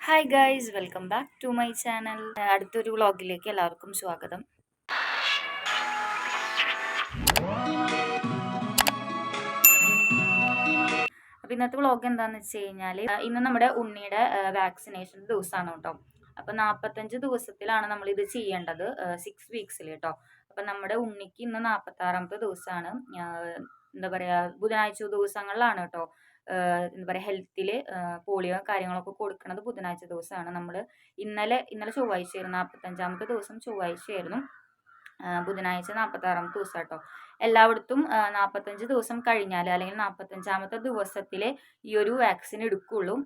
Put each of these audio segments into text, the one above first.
Hi guys, welcome back to my channel. അടുത്തൊരു വ്ളോഗിലേക്ക് എല്ലാവർക്കും സ്വാഗതം. അപ്പോൾ ഇന്നത്തെ വ്ളോഗ് എന്താണെന്ന് വെച്ച് കഴിഞ്ഞാൽ, ഇന്ന് നമ്മുടെ ഉണ്ണിയുടെ വാക്സിനേഷൻ ദിവസമാണ് കേട്ടോ. അപ്പോൾ 45 ദിവസത്തിലാണ് നമ്മളിത് ചെയ്യേണ്ടത്, 6 വീക്സിൽ കേട്ടോ. അപ്പം നമ്മുടെ ഉണ്ണിക്ക് ഇന്ന് 46ാമത്തെ ദിവസമാണ്. എന്താ പറയുക, ബുധനാഴ്ച ദിവസങ്ങളിലാണ് കേട്ടോ എന്താ പറയുക ഹെൽത്തിൽ പോളിയോ കാര്യങ്ങളൊക്കെ കൊടുക്കുന്നത് ബുധനാഴ്ച ദിവസമാണ്. നമ്മൾ ഇന്നലെ ചൊവ്വാഴ്ചയായിരുന്നു, 45ാമത്തെ ദിവസം ചൊവ്വാഴ്ചയായിരുന്നു. ബുധനാഴ്ച 46ാമത്തെ ദിവസം കേട്ടോ. എല്ലായിടത്തും 45 ദിവസം കഴിഞ്ഞാൽ അല്ലെങ്കിൽ 45ാമത്തെ ദിവസത്തിൽ ഈ ഒരു വാക്സിൻ എടുക്കുകയുള്ളൂ.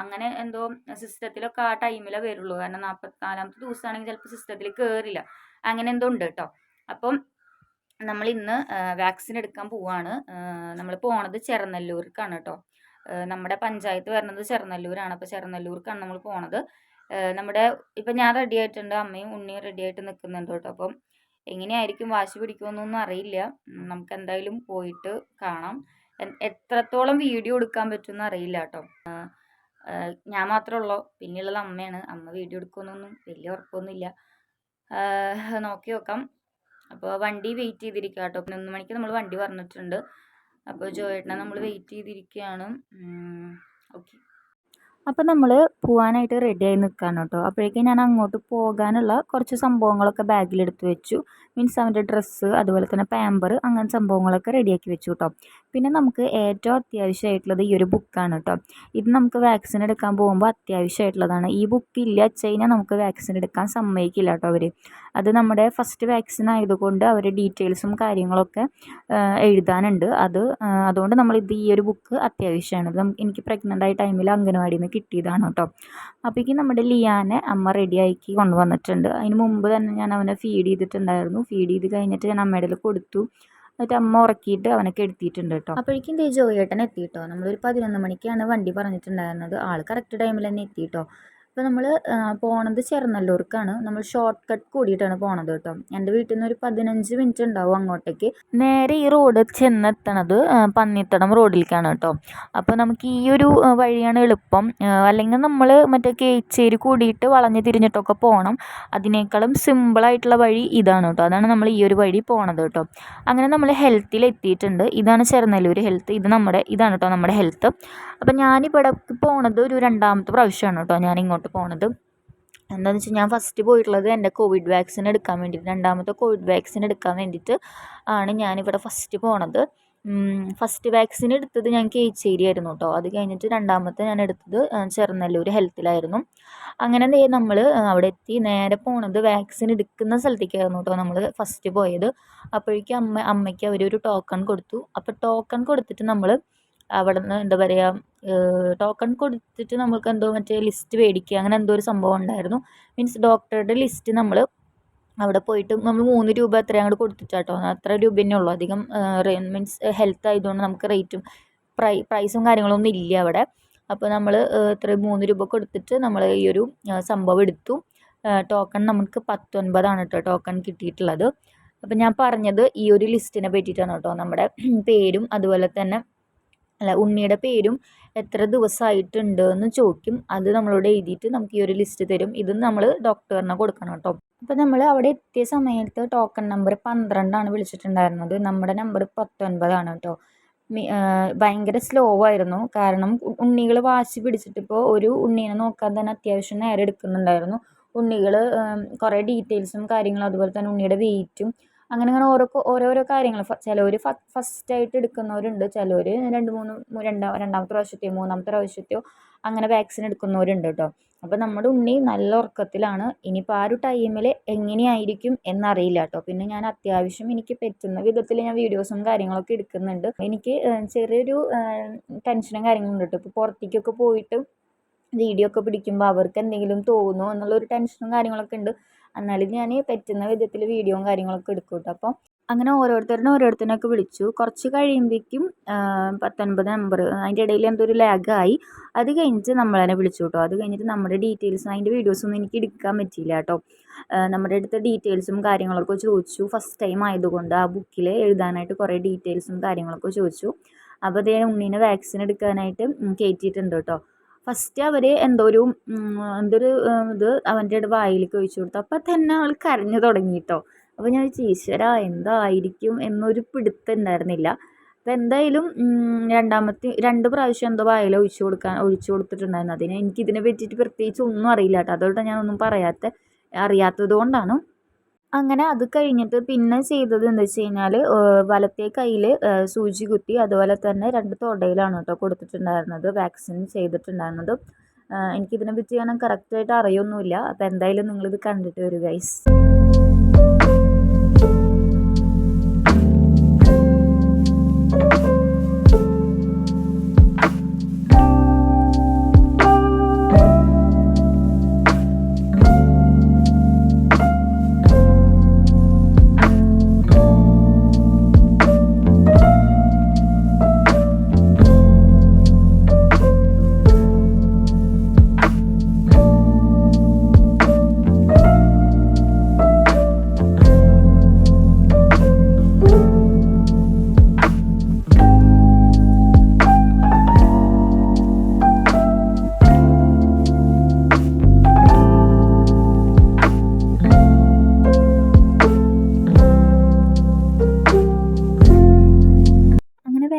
അങ്ങനെ എന്തോ സിസ്റ്റത്തിലൊക്കെ ആ ടൈമിലേ വരുള്ളൂ. കാരണം 44ാമത്തെ ദിവസമാണെങ്കിൽ ചിലപ്പോൾ സിസ്റ്റത്തിൽ കയറില്ല, അങ്ങനെ എന്തോ ഉണ്ട് കേട്ടോ. അപ്പം നമ്മൾ ഇന്ന് വാക്സിൻ എടുക്കാൻ പോവാണ്. നമ്മൾ പോണത് ചെറനല്ലൂർക്കാണ് കേട്ടോ. നമ്മുടെ പഞ്ചായത്ത് വരുന്നത് ചെറനല്ലൂരാണ്. അപ്പോൾ ചെറനല്ലൂർക്കാണ് നമ്മൾ പോണത്. നമ്മുടെ ഇപ്പം ഞാൻ റെഡി ആയിട്ടുണ്ട്, അമ്മയും ഉണ്ണിയും റെഡി ആയിട്ട് നിൽക്കുന്നുണ്ട് കേട്ടോ. അപ്പം എങ്ങനെയായിരിക്കും, വാശി പിടിക്കുമെന്നൊന്നും അറിയില്ല. നമുക്ക് എന്തായാലും പോയിട്ട് കാണാം. എത്രത്തോളം വീഡിയോ എടുക്കാൻ പറ്റുമെന്ന് അറിയില്ല കേട്ടോ. ഞാൻ മാത്രമേ ഉള്ളൂ, പിന്നെയുള്ളത് അമ്മയാണ്. അമ്മ വീഡിയോ എടുക്കുമെന്നൊന്നും വലിയ ഉറപ്പൊന്നുമില്ല, നോക്കി നോക്കാം. അപ്പോൾ വണ്ടി വെയിറ്റ് ചെയ്തിരിക്കുക കേട്ടോ. 11 മണിക്ക് നമ്മൾ വണ്ടി പറഞ്ഞിട്ടുണ്ട്. അപ്പോൾ ജോയേട്ടനെ നമ്മൾ വെയിറ്റ് ചെയ്തിരിക്കുകയാണ്. ഓക്കെ, അപ്പോൾ നമ്മൾ പോകാനായിട്ട് റെഡിയായി നിൽക്കുകയാണ് കേട്ടോ. അപ്പോഴേക്കും ഞാൻ അങ്ങോട്ട് പോകാനുള്ള കുറച്ച് സംഭവങ്ങളൊക്കെ ബാഗിലെടുത്ത് വെച്ചു. മീൻസ് അവൻ്റെ ഡ്രസ്സ്, അതുപോലെ തന്നെ പാമ്പർ, അങ്ങനെ സംഭവങ്ങളൊക്കെ റെഡിയാക്കി വെച്ചു കേട്ടോ. പിന്നെ നമുക്ക് ഏറ്റവും അത്യാവശ്യമായിട്ടുള്ളത് ഈ ഒരു ബുക്കാണ് കേട്ടോ. ഇത് നമുക്ക് വാക്സിൻ എടുക്കാൻ പോകുമ്പോൾ അത്യാവശ്യമായിട്ടുള്ളതാണ്. ഈ ബുക്ക് ഇല്ല വെച്ച് കഴിഞ്ഞാൽ നമുക്ക് വാക്സിൻ എടുക്കാൻ സമ്മതിക്കില്ല കേട്ടോ അവർ. അത് നമ്മുടെ ഫസ്റ്റ് വാക്സിൻ ആയതുകൊണ്ട് അവർ ഡീറ്റെയിൽസും കാര്യങ്ങളൊക്കെ എഴുതാനുണ്ട്. അതുകൊണ്ട് നമ്മളിത് ഈ ഒരു ബുക്ക് അത്യാവശ്യമാണ്. എനിക്ക് പ്രഗ്നൻ്റ് ആയ ടൈമിൽ അംഗനവാടിയിൽ നിന്ന് കിട്ടിയതാണ് കേട്ടോ. അപ്പോഴേക്കും നമ്മുടെ ലിയാനെ അമ്മ റെഡിയാക്കി കൊണ്ടുവന്നിട്ടുണ്ട്. അതിന് മുമ്പ് തന്നെ ഞാൻ അവനെ ഫീഡ് ചെയ്തിട്ടുണ്ടായിരുന്നു. ഫീഡ് ചെയ്ത് കഴിഞ്ഞിട്ട് ഞാൻ അമ്മയുടെ കൊടുത്തു. എന്നിട്ട് അമ്മ ഉറക്കിയിട്ട് അവനൊക്കെ എടുത്തിട്ടുണ്ട് കേട്ടോ. അപ്പോഴേക്കും ജോയേട്ടൻ എത്തിയിട്ടോ. നമ്മളൊരു 11 മണിക്കാണ് വണ്ടി പറഞ്ഞിട്ടുണ്ടായിരുന്നത്. ആൾ കറക്റ്റ് ടൈമിൽ തന്നെ എത്തിയിട്ടോ. അപ്പോൾ നമ്മൾ പോണത് ചെറനല്ലൂർക്കാണ്. നമ്മൾ ഷോർട്ട് കട്ട് കൂടിയിട്ടാണ് പോണത് കേട്ടോ. എൻ്റെ വീട്ടിൽ നിന്ന് ഒരു 15 മിനിറ്റ് ഉണ്ടാവും അങ്ങോട്ടേക്ക്. നേരെ ഈ റോഡ് ചെന്നെത്തണത് പന്നിത്തടം റോഡിലേക്കാണ് കേട്ടോ. അപ്പോൾ നമുക്ക് ഈ ഒരു വഴിയാണ് എളുപ്പം. അല്ലെങ്കിൽ നമ്മൾ മറ്റേ കേച്ചേരി കൂടിയിട്ട് വളഞ്ഞ് തിരിഞ്ഞിട്ടൊക്കെ പോകണം. അതിനേക്കാളും സിമ്പിളായിട്ടുള്ള വഴി ഇതാണ് കേട്ടോ. അതാണ് നമ്മൾ ഈ ഒരു വഴി പോണത് കേട്ടോ. അങ്ങനെ നമ്മൾ ഹെൽത്തിൽ എത്തിയിട്ടുണ്ട്. ഇതാണ് ചെറനല്ലൂർ ഹെൽത്ത്. ഇതാണ് കേട്ടോ നമ്മുടെ ഹെൽത്ത്. അപ്പം ഞാനിവിടെ പോണത് ഒരു 2ാമത്തെ പ്രാവശ്യമാണ് കേട്ടോ ഞാൻ ഇങ്ങോട്ട് പോണത്. എന്താണെന്ന് വെച്ചാൽ ഞാൻ ഫസ്റ്റ് പോയിട്ടുള്ളത് എൻ്റെ കോവിഡ് വാക്സിൻ എടുക്കാൻ വേണ്ടിയിട്ട്, 2ാമത്തെ കോവിഡ് വാക്സിൻ എടുക്കാൻ വേണ്ടിയിട്ട് ആണ് ഞാനിവിടെ ഫസ്റ്റ് പോണത്. ഫസ്റ്റ് വാക്സിൻ എടുത്തത് ഞാൻ കേച്ചേരി ആയിരുന്നു കേട്ടോ. അത് കഴിഞ്ഞിട്ട് 2ാമത്തെ ഞാൻ എടുത്തത് ചെറനല്ലൂർ ഹെൽത്തിലായിരുന്നു. അങ്ങനെ നമ്മൾ അവിടെ എത്തി. നേരെ പോണത് വാക്സിൻ എടുക്കുന്ന സ്ഥലത്തേക്കായിരുന്നു കേട്ടോ നമ്മൾ ഫസ്റ്റ് പോയത്. അപ്പോഴേക്കും അമ്മയ്ക്ക് അവരൊരു ടോക്കൺ കൊടുത്തു. അപ്പോൾ ടോക്കൺ കൊടുത്തിട്ട് നമ്മൾ അവിടെ നിന്ന് എന്താ പറയുക, ടോക്കൺ കൊടുത്തിട്ട് നമുക്ക് എന്തോ മറ്റേ ലിസ്റ്റ് മേടിക്കുക, അങ്ങനെ എന്തോ ഒരു സംഭവം ഉണ്ടായിരുന്നു. മീൻസ് ഡോക്ടറുടെ ലിസ്റ്റ് നമ്മൾ അവിടെ പോയിട്ട് നമ്മൾ 3 രൂപ എത്ര അങ്ങോട്ട് കൊടുത്തിട്ടാട്ടോ. അത്ര രൂപ തന്നെ ഉള്ളൂ. അധികം മീൻസ് ഹെൽത്ത് ആയതുകൊണ്ട് നമുക്ക് റേറ്റും പ്രൈസും കാര്യങ്ങളൊന്നും ഇല്ല അവിടെ. അപ്പോൾ നമ്മൾ എത്ര 3 രൂപ കൊടുത്തിട്ട് നമ്മൾ ഈ ഒരു സംഭവം എടുത്തു. ടോക്കൺ നമുക്ക് 19 കേട്ടോ ടോക്കൺ കിട്ടിയിട്ടുള്ളത്. അപ്പോൾ ഞാൻ പറഞ്ഞത് ഈ ഒരു ലിസ്റ്റിനെ പറ്റിയിട്ടാണ് കേട്ടോ. നമ്മുടെ പേരും അതുപോലെ തന്നെ ഉണ്ണിയുടെ പേരും എത്ര ദിവസമായിട്ടുണ്ട് എന്ന് ചോദിക്കും. അത് നമ്മളോട് എഴുതിയിട്ട് നമുക്ക് ഈ ഒരു ലിസ്റ്റ് തരും. ഇത് നമ്മൾ ഡോക്ടറിനെ കൊടുക്കണം കേട്ടോ. അപ്പോൾ നമ്മൾ അവിടെ എത്തിയ സമയത്ത് ടോക്കൺ നമ്പർ 12 വിളിച്ചിട്ടുണ്ടായിരുന്നത്. നമ്മുടെ നമ്പർ 19 കേട്ടോ. ഭയങ്കര സ്ലോ ആയിരുന്നു. കാരണം ഉണ്ണികൾ വാശി പിടിച്ചിട്ടിപ്പോൾ ഒരു ഉണ്ണീനെ നോക്കാൻ തന്നെ അത്യാവശ്യം നേരം എടുക്കുന്നുണ്ടായിരുന്നു. ഉണ്ണികൾ കുറേ ഡീറ്റെയിൽസും കാര്യങ്ങളും, അതുപോലെ തന്നെ ഉണ്ണിയുടെ വെയിറ്റും, അങ്ങനെ ഓരോരോ കാര്യങ്ങൾ. ചിലവർ ഫസ്റ്റായിട്ട് എടുക്കുന്നവരുണ്ട്, ചിലവർ 2-3 പ്രാവശ്യത്തെയോ 3ാമത്തെ പ്രാവശ്യത്തെയോ അങ്ങനെ വാക്സിൻ എടുക്കുന്നവരുണ്ട് കേട്ടോ. അപ്പോൾ നമ്മുടെ ഉണ്ണി നല്ല ഉറക്കത്തിലാണ്. ഇനിയിപ്പോൾ ആ ഒരു ടൈമിൽ എങ്ങനെയായിരിക്കും എന്നറിയില്ല കേട്ടോ. പിന്നെ ഞാൻ അത്യാവശ്യം എനിക്ക് പറ്റുന്ന വിധത്തിൽ ഞാൻ വീഡിയോസും കാര്യങ്ങളൊക്കെ എടുക്കുന്നുണ്ട്. എനിക്ക് ചെറിയൊരു ടെൻഷനും കാര്യങ്ങളും ഉണ്ട് കേട്ടോ. ഇപ്പോൾ പുറത്തേക്കൊക്കെ പോയിട്ട് വീഡിയോ ഒക്കെ പിടിക്കുമ്പോൾ അവർക്ക് എന്തെങ്കിലും തോന്നുമോ എന്നുള്ളൊരു ടെൻഷനും കാര്യങ്ങളൊക്കെ ഉണ്ട്. എന്നാലും ഞാൻ പറ്റുന്ന വിധത്തിൽ വീഡിയോയും കാര്യങ്ങളൊക്കെ എടുക്കും കേട്ടോ. അപ്പോൾ അങ്ങനെ ഓരോരുത്തരിനൊക്കെ വിളിച്ചു. കുറച്ച് കഴിയുമ്പോഴേക്കും 19 നമ്പർ, അതിൻ്റെ ഇടയിൽ എന്തോ ഒരു ലാഗായി. അത് കഴിഞ്ഞിട്ട് നമ്മൾ തന്നെ വിളിച്ചു കേട്ടോ. അത് കഴിഞ്ഞിട്ട് നമ്മുടെ ഡീറ്റെയിൽസും അതിൻ്റെ വീഡിയോസൊന്നും എനിക്ക് എടുക്കാൻ പറ്റിയില്ല കേട്ടോ. നമ്മുടെ അടുത്ത ഡീറ്റെയിൽസും കാര്യങ്ങളൊക്കെ ചോദിച്ചു. ഫസ്റ്റ് ടൈം ആയതുകൊണ്ട് ആ ബുക്കിൽ എഴുതാനായിട്ട് കുറേ ഡീറ്റെയിൽസും കാര്യങ്ങളൊക്കെ ചോദിച്ചു. അപ്പോൾ അതേ ഉണ്ണീനെ വാക്സിൻ എടുക്കാനായിട്ട് കയറ്റിയിട്ടുണ്ട് കേട്ടോ. ഫസ്റ്റ് അവർ എന്തോ ഒരു എന്തൊരു ഇത് അവൻ്റെ വായിലേക്ക് ഒഴിച്ചു കൊടുത്തു. അപ്പം തന്നെ അവൾ കരഞ്ഞു തുടങ്ങി കേട്ടോ. അപ്പോൾ ഞാൻ വിചാരിച്ചു ഈശ്വരാ എന്തായിരിക്കും എന്നൊരു പിടുത്തം ഉണ്ടായിരുന്നില്ല. അപ്പോൾ എന്തായാലും രണ്ട് പ്രാവശ്യം എന്തോ വായിൽ ഒഴിച്ചു കൊടുത്തിട്ടുണ്ടായിരുന്നു. എനിക്കിതിനെ പറ്റിയിട്ട് പ്രത്യേകിച്ച് ഒന്നും അറിയില്ല കേട്ടോ. അതുകൊണ്ടാണ് ഞാനൊന്നും അറിയാത്തത് കൊണ്ടാണ്. അങ്ങനെ അത് കഴിഞ്ഞിട്ട് പിന്നെ ചെയ്തത് എന്താ വെച്ച് കഴിഞ്ഞാൽ വലത്തെ കയ്യിൽ സൂചി കുത്തി, അതുപോലെ തന്നെ 2 തൊടയിലാണ് കേട്ടോ കൊടുത്തിട്ടുണ്ടായിരുന്നത് വാക്സിൻ ചെയ്തിട്ടുണ്ടായിരുന്നത്. എനിക്കിതിനെ പറ്റി ഞാൻ കറക്റ്റായിട്ട് അറിയൊന്നുമില്ല. അപ്പോൾ എന്തായാലും നിങ്ങളിത് കണ്ടിട്ട് വരൂ ഗൈസ്.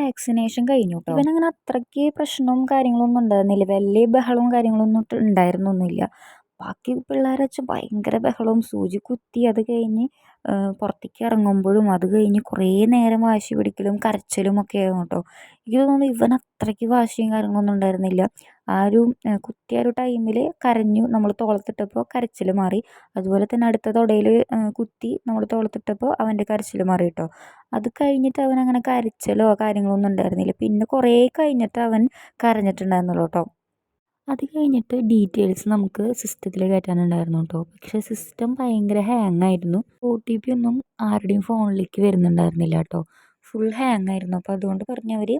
വാക്സിനേഷൻ കഴിഞ്ഞു കേട്ടോ. ഇവനങ്ങനെ അത്രയ്ക്ക് പ്രശ്നവും കാര്യങ്ങളൊന്നും ഉണ്ടായിരുന്നില്ല. വലിയ ബഹളവും കാര്യങ്ങളൊന്നും ഉണ്ടായിരുന്നൊന്നുമില്ല. ബാക്കി പിള്ളേരെ വെച്ച് ഭയങ്കര ബഹളവും, സൂചി കുത്തി അത് കഴിഞ്ഞ് പുറത്തേക്ക് ഇറങ്ങുമ്പോഴും അത് കഴിഞ്ഞ് കുറേ നേരം വാശി പിടിക്കലും കരച്ചിലും ഒക്കെ ആയിരുന്നു കേട്ടോ. എനിക്ക് തോന്നുന്നു ഇവൻ അത്രയ്ക്ക് വാശിയും കാര്യങ്ങളൊന്നും ഉണ്ടായിരുന്നില്ല. ആ ഒരു കുത്തിയ ഒരു ടൈമിൽ കരഞ്ഞു, നമ്മൾ തോളത്തിട്ടപ്പോൾ കരച്ചിൽ മാറി. അതുപോലെ തന്നെ അടുത്ത തൊടയിൽ കുത്തി നമ്മൾ തോളത്തിട്ടപ്പോൾ അവൻ്റെ കരച്ചിൽ മാറി കേട്ടോ. അത് കഴിഞ്ഞിട്ട് അവൻ അങ്ങനെ കരച്ചിലോ കാര്യങ്ങളൊന്നും ഉണ്ടായിരുന്നില്ല. പിന്നെ കുറേ കഴിഞ്ഞിട്ട് അവൻ കരഞ്ഞിട്ടുണ്ടായിരുന്നുള്ളൂ കേട്ടോ. അത് കഴിഞ്ഞിട്ട് ഡീറ്റെയിൽസ് നമുക്ക് സിസ്റ്റത്തിൽ കയറ്റാനുണ്ടായിരുന്നു കേട്ടോ. പക്ഷേ സിസ്റ്റം ഭയങ്കര ഹാങ് ആയിരുന്നു. OTP ഒന്നും ആരുടെയും ഫോണിലേക്ക് വരുന്നുണ്ടായിരുന്നില്ല കേട്ടോ. ഫുൾ ഹാങ് ആയിരുന്നു. അപ്പോൾ അതുകൊണ്ട് പറഞ്ഞവർ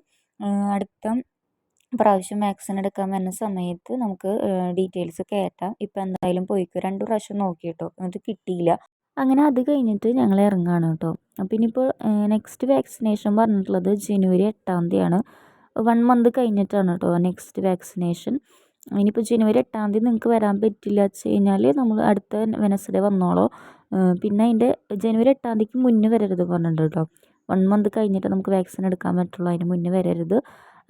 അടുത്ത പ്രാവശ്യം വാക്സിൻ എടുക്കാൻ വരുന്ന സമയത്ത് നമുക്ക് ഡീറ്റെയിൽസ് കയറ്റാം, ഇപ്പം എന്തായാലും പോയിക്കോ. 2 പ്രാവശ്യം നോക്കി കേട്ടോ, എന്നിട്ട് കിട്ടിയില്ല. അങ്ങനെ അത് കഴിഞ്ഞിട്ട് ഞങ്ങൾ ഇറങ്ങുകയാണ് കേട്ടോ. അപ്പം ഇനിയിപ്പോൾ നെക്സ്റ്റ് വാക്സിനേഷൻ പറഞ്ഞിട്ടുള്ളത് ജനുവരി 8-ാം തീയതിയാണ്. 1 മന്ത് കഴിഞ്ഞിട്ടാണ് കേട്ടോ നെക്സ്റ്റ് വാക്സിനേഷൻ. ഇനിയിപ്പോൾ ജനുവരി 8-ാം തീയതി നിങ്ങൾക്ക് വരാൻ പറ്റില്ല വെച്ച് കഴിഞ്ഞാൽ നമ്മൾ അടുത്ത വെനസ്ഡേ വന്നോളൂ. പിന്നെ അതിൻ്റെ ജനുവരി 8-ാം തീയതിക്ക് മുന്നേ വരരുത് പറഞ്ഞിട്ടുണ്ട് കേട്ടോ. 1 മന്ത് കഴിഞ്ഞിട്ട് നമുക്ക് വാക്സിൻ എടുക്കാൻ പറ്റുള്ളൂ, അതിന് മുന്നേ വരരുത്,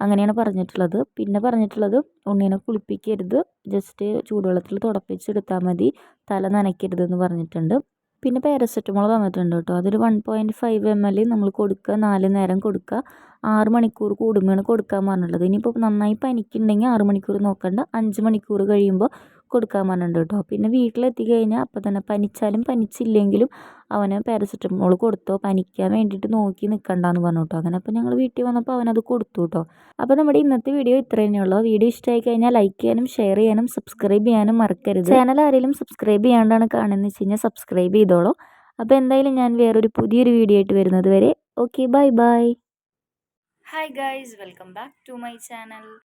അങ്ങനെയാണ് പറഞ്ഞിട്ടുള്ളത്. പിന്നെ പറഞ്ഞിട്ടുള്ളത് ഉണ്ണീനെ കുളിപ്പിക്കരുത്, ജസ്റ്റ് ചൂടുവെള്ളത്തിൽ തുടപ്പിച്ചെടുത്താൽ മതി, തല നനയ്ക്കരുതെന്ന് പറഞ്ഞിട്ടുണ്ട്. പിന്നെ പാരസെറ്റമോൾ തന്നിട്ടുണ്ട് കേട്ടോ. അതൊരു 1.5 ml നമ്മൾ കൊടുക്കുക, 4 നേരം കൊടുക്കുക, 6 മണിക്കൂർ കൂടുമ്പോഴാണ് കൊടുക്കാൻ പറഞ്ഞിട്ടുള്ളത്. ഇനിയിപ്പോൾ നന്നായി പനിക്കുന്നുണ്ടെങ്കിൽ 6 മണിക്കൂർ നോക്കണ്ട, 5 മണിക്കൂർ കഴിയുമ്പോൾ കൊടുക്കാൻ പറഞ്ഞിട്ടുണ്ട് കേട്ടോ. പിന്നെ വീട്ടിലെത്തി കഴിഞ്ഞാൽ അപ്പം തന്നെ പനിച്ചാലും പനിച്ചില്ലെങ്കിലും അവന് പാരസെറ്റമോൾ കൊടുത്തോ, പനിക്കാൻ വേണ്ടിയിട്ട് നോക്കി നിൽക്കണ്ടെന്ന് പറഞ്ഞു കേട്ടോ. അങ്ങനെ അപ്പോൾ ഞങ്ങൾ വീട്ടിൽ വന്നപ്പോൾ അവനത് കൊടുത്തു കേട്ടോ. അപ്പോൾ നമ്മുടെ ഇന്നത്തെ വീഡിയോ ഇത്ര തന്നെയുള്ളൂ. വീഡിയോ ഇഷ്ടമായി കഴിഞ്ഞാൽ ലൈക്ക് ചെയ്യാനും ഷെയർ ചെയ്യാനും സബ്സ്ക്രൈബ് ചെയ്യാനും മറക്കരുത്. ചാനൽ ആരെങ്കിലും സബ്സ്ക്രൈബ് ചെയ്യാണ്ടാണ് കാണുന്നത് വെച്ച് കഴിഞ്ഞാൽ സബ്സ്ക്രൈബ് ചെയ്തോളൂ. അപ്പോൾ എന്തായാലും ഞാൻ വേറൊരു പുതിയൊരു വീഡിയോ ആയിട്ട് വരുന്നത് വരെ okay, bye bye. Hi guys, welcome back to my channel.